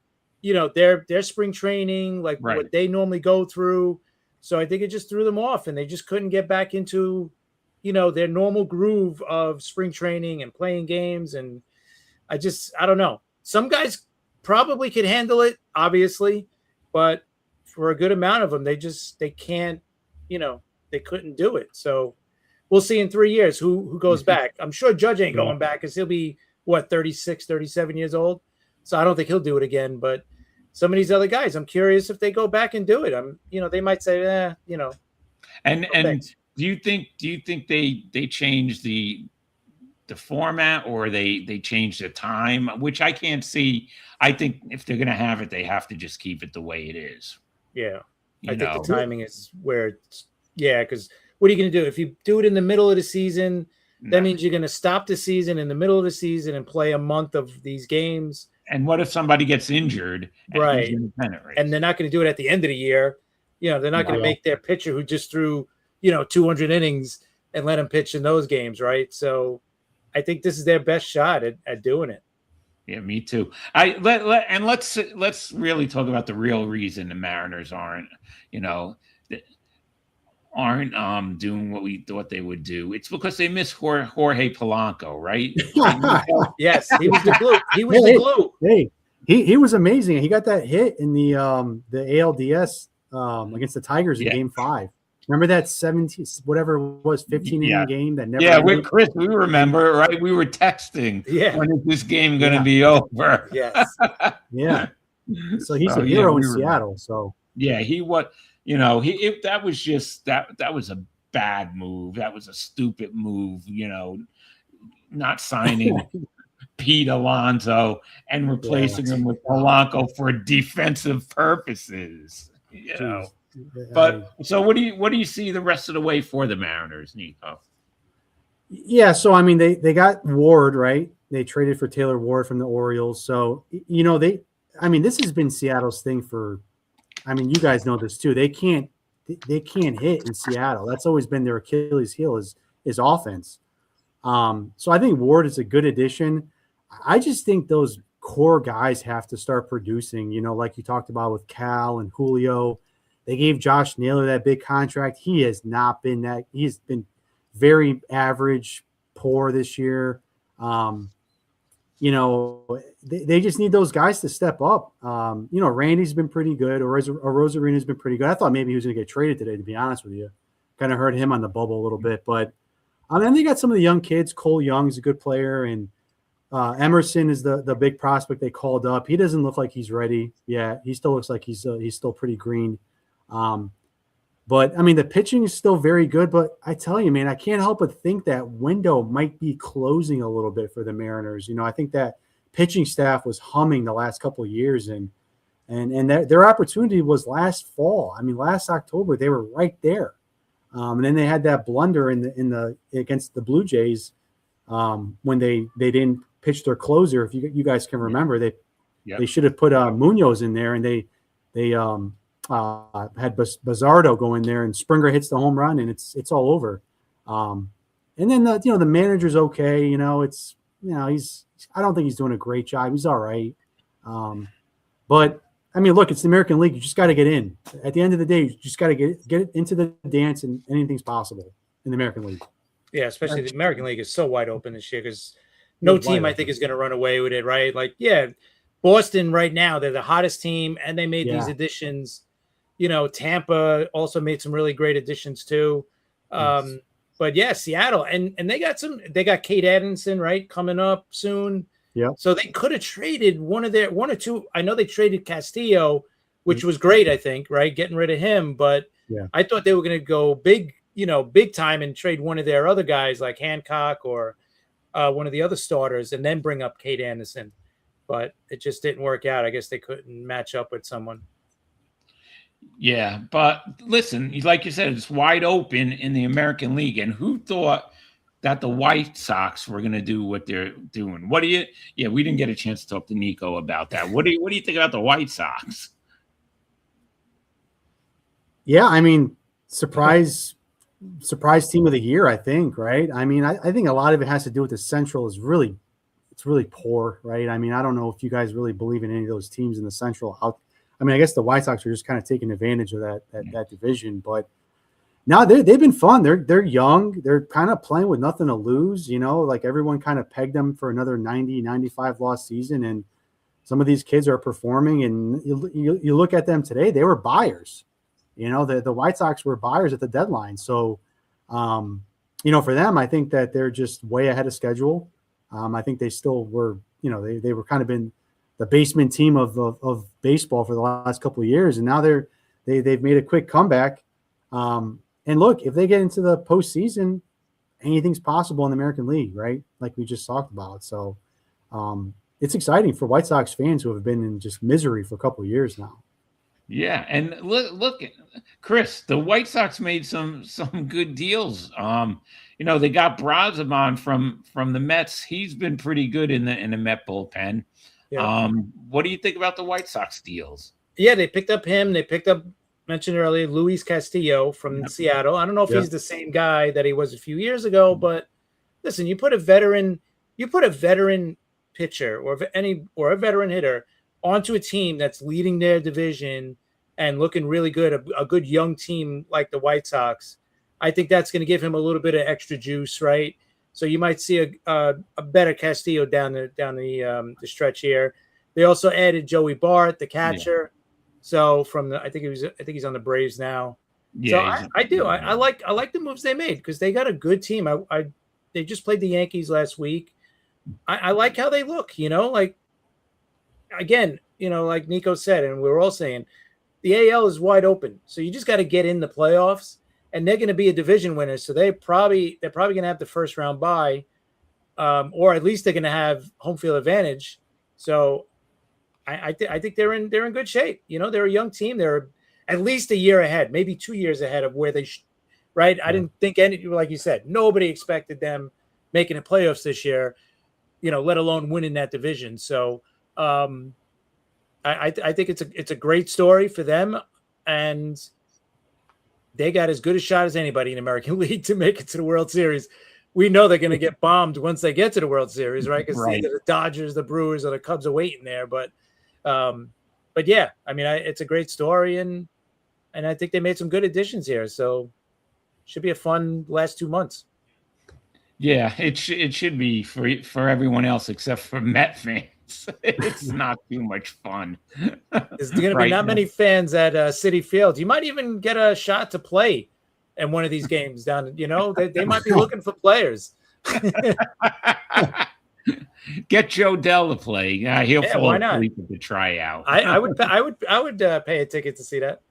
spring training, like what they normally go through. So I think it just threw them off, and they just couldn't get back into their normal groove of spring training and playing games. And I don't know. Some guys probably could handle it, obviously, but for a good amount of them, they can't, they couldn't do it. So we'll see in 3 years who goes back. I'm sure Judge ain't going back because he'll be 36, 37 years old. So I don't think he'll do it again, but some of these other guys, I'm curious if they go back and do it. They might say, And Do you think they changed the format, or they changed the time, which I can't see? I think if they're going to have it, they have to just keep it the way it is. Yeah. I think the timing is where because what are you going to do? If you do it in the middle of the season, that means you're going to stop the season in the middle of the season and play a month of these games. And what if somebody gets injured? Right. And they're not going to do it at the end of the year. They're not going to make their pitcher who just threw 200 innings and let him pitch in those games, right? So I think this is their best shot at doing it. Yeah, me too. Let's really talk about the real reason the Mariners aren't doing what we thought they would do. It's because they miss Jorge Polanco, right? Yes, he was the glue. He was the glue. Hey, he was amazing. He got that hit in the ALDS against the Tigers in Game 5. Remember that 17, whatever it was, 15 inning game that never. Yeah, with Chris, we remember, right? We were texting. Yeah. When is this game going to be over? Yes. Yeah. So he's a hero in Seattle. So yeah, he was. That was just that was a bad move. That was a stupid move. Not signing Pete Alonso and replacing him with Polanco for defensive purposes. But so what do you see the rest of the way for the Mariners, Nico? Yeah, so I mean they got Ward, right? They traded for Taylor Ward from the Orioles. So this has been Seattle's thing for, you guys know this too. They can't hit in Seattle. That's always been their Achilles heel is offense. So I think Ward is a good addition. I just think those core guys have to start producing, like you talked about with Cal and Julio. They gave Josh Naylor that big contract. He has not been that. He's been very average, poor this year. They just need those guys to step up. Randy's been pretty good. Rosarena's been pretty good. I thought maybe he was going to get traded today, to be honest with you. Kind of heard him on the bubble a little bit. But then they got some of the young kids. Cole Young's a good player. And Emerson is the big prospect they called up. He doesn't look like he's ready. Yeah, he still looks like he's still pretty green. But the pitching is still very good. But I tell you, man, I can't help but think that window might be closing a little bit for the Mariners. I think that pitching staff was humming the last couple of years, and and their opportunity was last fall. I mean, last October they were right there, and then they had that blunder in the against the Blue Jays when they didn't pitch their closer. If you guys can remember, they should have put Munoz in there, and they had Bazardo go in there, and Springer hits the home run, and it's all over. And then the manager's okay. I don't think he's doing a great job. He's all right. But I mean, look, it's the American League. You just got to get in. At the end of the day, you just got to get it into the dance, and anything's possible in the American League. Yeah, especially the American League is so wide open this year because no team I think is going to run away with it, right? Like, yeah, Boston right now, they're the hottest team, and they made these additions. Tampa also made some really great additions too. But yeah, Seattle, and they got Kate Atkinson, right, coming up soon. Yeah. So they could have traded one or two. I know they traded Castillo, which was great, I think, right? Getting rid of him. But I thought they were going to go big time and trade one of their other guys like Hancock or one of the other starters and then bring up Kate Anderson. But it just didn't work out. I guess they couldn't match up with someone. Yeah, but listen, like you said, it's wide open in the American League. And who thought that the White Sox were going to do what they're doing? We didn't get a chance to talk to Nico about that. What do you think about the White Sox? Yeah, I mean, surprise team of the year, I think, right? I mean, I think a lot of it has to do with the Central it's really poor, right? I mean, I don't know if you guys really believe in any of those teams in the Central. I mean, I guess the White Sox are just kind of taking advantage of that division, but now they've been fun. They're young. They're kind of playing with nothing to lose, like everyone kind of pegged them for another 90, 95 loss season. And some of these kids are performing, and you look at them today, they were buyers. The White Sox were buyers at the deadline. So, for them, I think that they're just way ahead of schedule. I think they still were, they were kind of in the basement team of baseball for the last couple of years. And now they've made a quick comeback. And look, if they get into the postseason, anything's possible in the American League, right? Like we just talked about. So it's exciting for White Sox fans who have been in just misery for a couple of years now. Yeah, and look, Chris, the White Sox made some good deals. They got Braziman from the Mets. He's been pretty good in the Met bullpen. Yeah. What do you think about the White Sox deals? Yeah, they picked up him. They picked up, mentioned earlier, Luis Castillo from Seattle. I don't know if he's the same guy that he was a few years ago, but listen, you put a veteran pitcher or a veteran hitter onto a team that's leading their division and looking really good, a good young team like the White Sox. I think that's going to give him a little bit of extra juice, right? So you might see a better Castillo down the stretch here. They also added Joey Bart, the catcher. Yeah. So I think he's on the Braves now. Yeah, so I like the moves they made because they got a good team. They just played the Yankees last week. I like how they look. Like again, like Nico said, and we were all saying, the AL is wide open. So you just got to get in the playoffs. And they're going to be a division winner, so they're probably going to have the first round bye, or at least they're going to have home field advantage. So, I think they're in good shape. They're a young team. They're at least a year ahead, maybe 2 years ahead of where they right. Yeah. I didn't think like you said, nobody expected them making the playoffs this year, let alone winning that division. So, I think it's a great story for them, and they got as good a shot as anybody in the American League to make it to the World Series. We know they're going to get bombed once they get to the World Series, right? Because either the Dodgers, the Brewers, or the Cubs are waiting there. But yeah, I mean, it's a great story, and I think they made some good additions here. So should be a fun last 2 months. Yeah, it should be for everyone else except for Met fans. It's not too much fun. There's going to be not many fans at Citi Field. You might even get a shot to play in one of these games down. They might be looking for players. Get Joe Dell to play. He'll fall asleep at the tryout. I would pay a ticket to see that.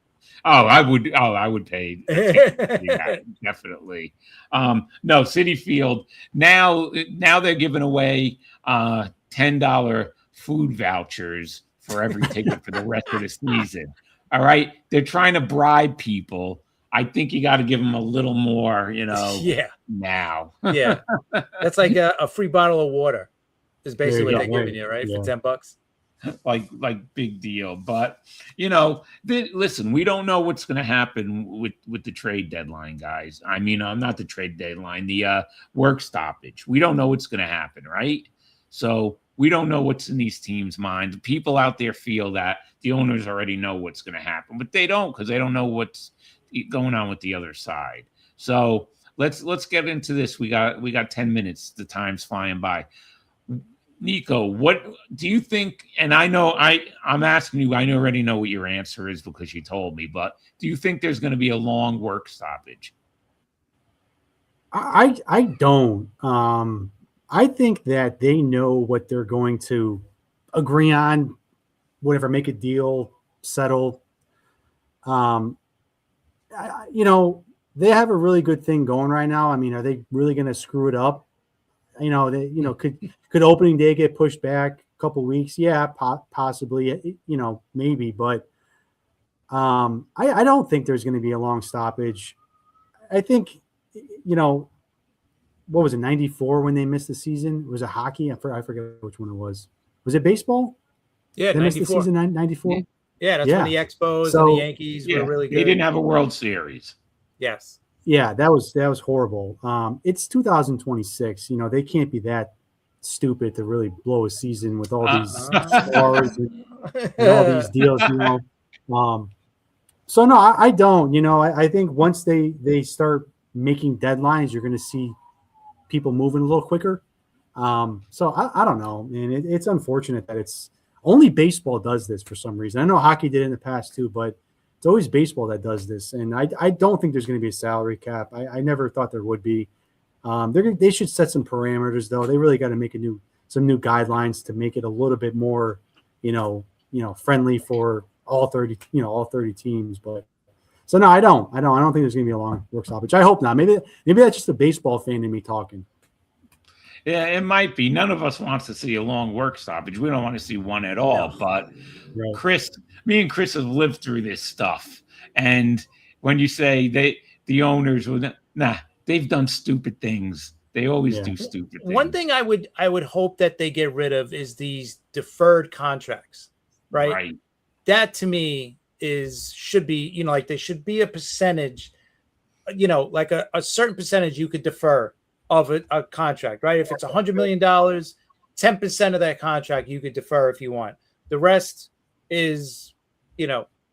I would pay. Yeah, definitely. No, Citi Field. Now they're giving away $10 food vouchers for every ticket for the rest of the season. All right. They're trying to bribe people. I think you got to give them a little more, Yeah. now. Yeah. That's like a free bottle of water is basically what they're giving you, right? Yeah. For $10. like big deal. But listen, we don't know what's going to happen with the trade deadline, guys. I mean, not the trade deadline, the work stoppage. We don't know what's going to happen, right? So we don't know what's in these teams' minds. People out there feel that the owners already know what's going to happen, but they don't, because they don't know what's going on with the other side. So let's get into this. We got 10 minutes. The time's flying by. Nico, what do you think? And I know I'm asking you, I already know what your answer is because you told me, but do you think there's going to be a long work stoppage? I don't. I think that they know what they're going to agree on, whatever, make a deal, settle. They have a really good thing going right now. I mean, are they really going to screw it up? Could opening day get pushed back a couple weeks? Yeah, possibly. Maybe, but I don't think there's going to be a long stoppage. I think, what was it, 94 when they missed the season? Was it hockey? I forget which one it was. Was it baseball? Yeah, they missed the season 94. Yeah, that's when the Expos and the Yankees were really good. They didn't have a World Series. Yes. Yeah, that was horrible. It's 2026. They can't be that stupid to really blow a season with all these stars and all these deals. So no, I don't. I think once they start making deadlines, you're going to see people moving a little quicker. So I don't know, man. It's unfortunate that it's only baseball does this for some reason. I know hockey did it in the past too, but it's always baseball that does this. And I don't think there's going to be a salary cap. I never thought there would be. They should set some parameters though. They really got to make some new guidelines to make it a little bit more, friendly for all 30 teams. But so no, I don't think there's going to be a long work stoppage. I hope not. Maybe that's just a baseball fan in me talking. Yeah, it might be. None of us wants to see a long work stoppage. We don't want to see one at all. No. But right. Me and Chris have lived through this stuff. And when you say the owners they've done stupid things. They always do stupid things. One thing I would hope that they get rid of is these deferred contracts, right? Right. That to me should be, like they should be a percentage, like a certain percentage you could defer of a contract, right? If it's $100 million, 10% of that contract you could defer if you want. The rest is,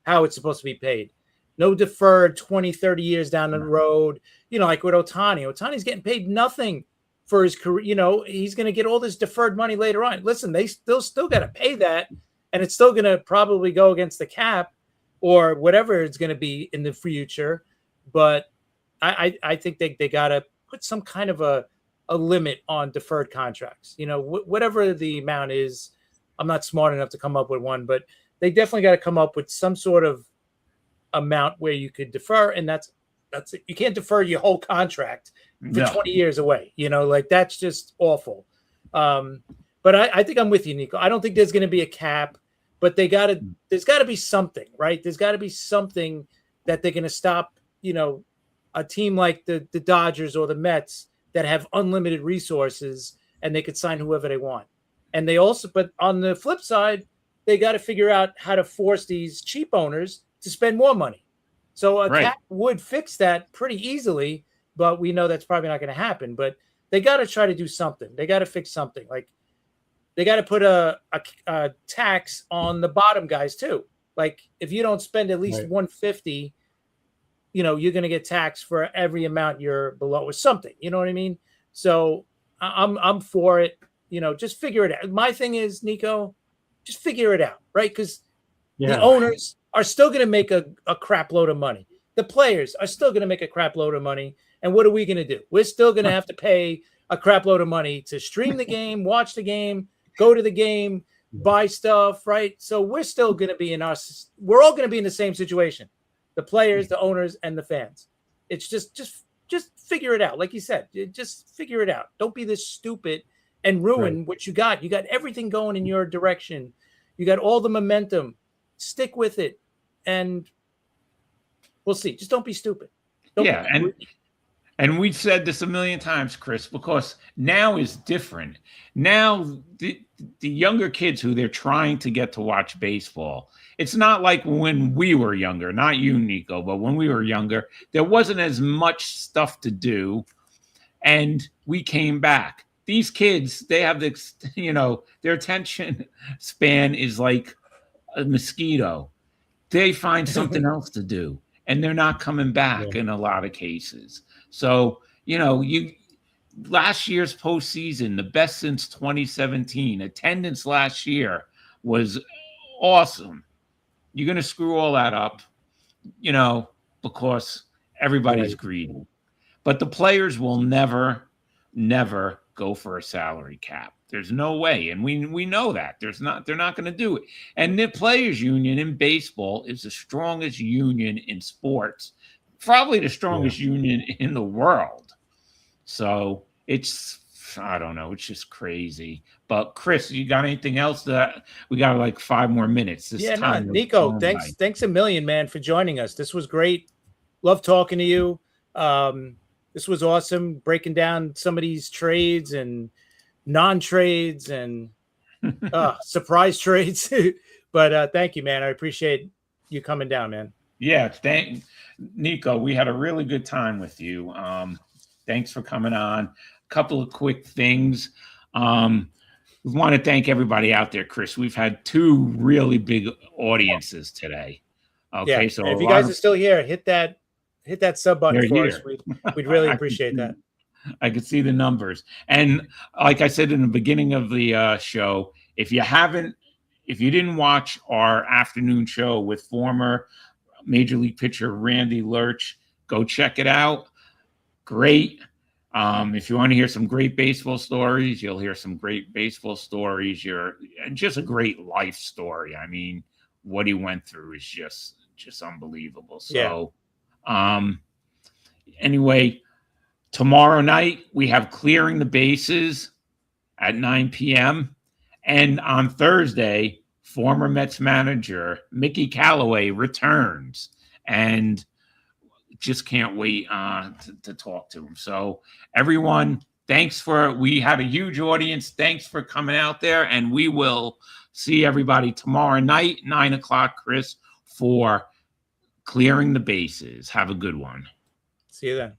how it's supposed to be paid. No deferred 20, 30 years down the road, like with Ohtani. Ohtani's getting paid nothing for his career. He's going to get all this deferred money later on. Listen, they still got to pay that, and it's still going to probably go against the cap or whatever it's going to be in the future. But I think they got to put some kind of a limit on deferred contracts. Whatever the amount is. I'm not smart enough to come up with one, but they definitely got to come up with some sort of amount where you could defer, and that's it. You can't defer your whole contract for 20 years away. That's just awful. But I think I'm with you, Nico. I don't think there's going to be a cap, but there's got to be something, right? There's got to be something that they're going to stop, a team like the Dodgers or the Mets that have unlimited resources and they could sign whoever they want. And but on the flip side, they got to figure out how to force these cheap owners to spend more money. So a cap would fix that pretty easily, but we know that's probably not going to happen. But they got to try to do something. They got to fix something. Like they got to put a tax on the bottom guys too. Like if you don't spend at least $150, you're going to get taxed for every amount you're below or something. You know what I mean? So I'm for it. Just figure it out. My thing is, Nico, just figure it out, right? Because the owners are still going to make a crap load of money. The players are still going to make a crap load of money. And what are we going to do? We're still going to have to pay a crap load of money to stream the game, watch the game, go to the game, buy stuff, right? So we're still going to be we're all going to be in the same situation. The players, the owners, and the fans. It's just figure it out. Like you said, just figure it out. Don't be this stupid and ruin what you got. You got everything going in your direction. You got all the momentum. Stick with it, and we'll see. Just don't be stupid. Yeah, and we've said this a million times, Chris, because now is different. Now the younger kids who they're trying to get to watch baseball, it's not like when we were younger, not you, Nico, but when we were younger, there wasn't as much stuff to do, and we came back. These kids, they have this, their attention span is like a mosquito. They find something else to do, and they're not coming back in a lot of cases. So, last year's postseason, the best since 2017, attendance last year was awesome. You're going to screw all that up, because everybody's greedy. But the players will never go for a salary cap. There's no way. And we know that. They're not going to do it. And the players union in baseball is the strongest union in sports, probably the strongest union in the world. So I don't know. It's just crazy. But Chris, you got anything else? That we got like 5 more minutes. Nico, thanks a million, man, for joining us. This was great. Love talking to you. This was awesome, breaking down some of these trades and non-trades and surprise trades. But thank you, man. I appreciate you coming down, man. Yeah, Nico. We had a really good time with you. Thanks for coming on. A couple of quick things. We want to thank everybody out there, Chris. We've had 2 really big audiences today. Okay, so if you guys are still here, hit that sub button for us. We'd really appreciate that. I could see the numbers. And like I said in the beginning of the show, if you didn't watch our afternoon show with former Major League pitcher Randy Lurch, go check it out. Great. If you want to hear some great baseball stories, you'll hear some great baseball stories. You're just a great life story. I mean, what he went through is just unbelievable. So, anyway, tomorrow night we have Clearing the Bases at 9 p.m. And on Thursday, former Mets manager Mickey Callaway returns, and just can't wait to talk to him. So everyone, we had a huge audience. Thanks for coming out there, and we will see everybody tomorrow night, 9 o'clock, Chris, for Clearing the Bases. Have a good one. See you then.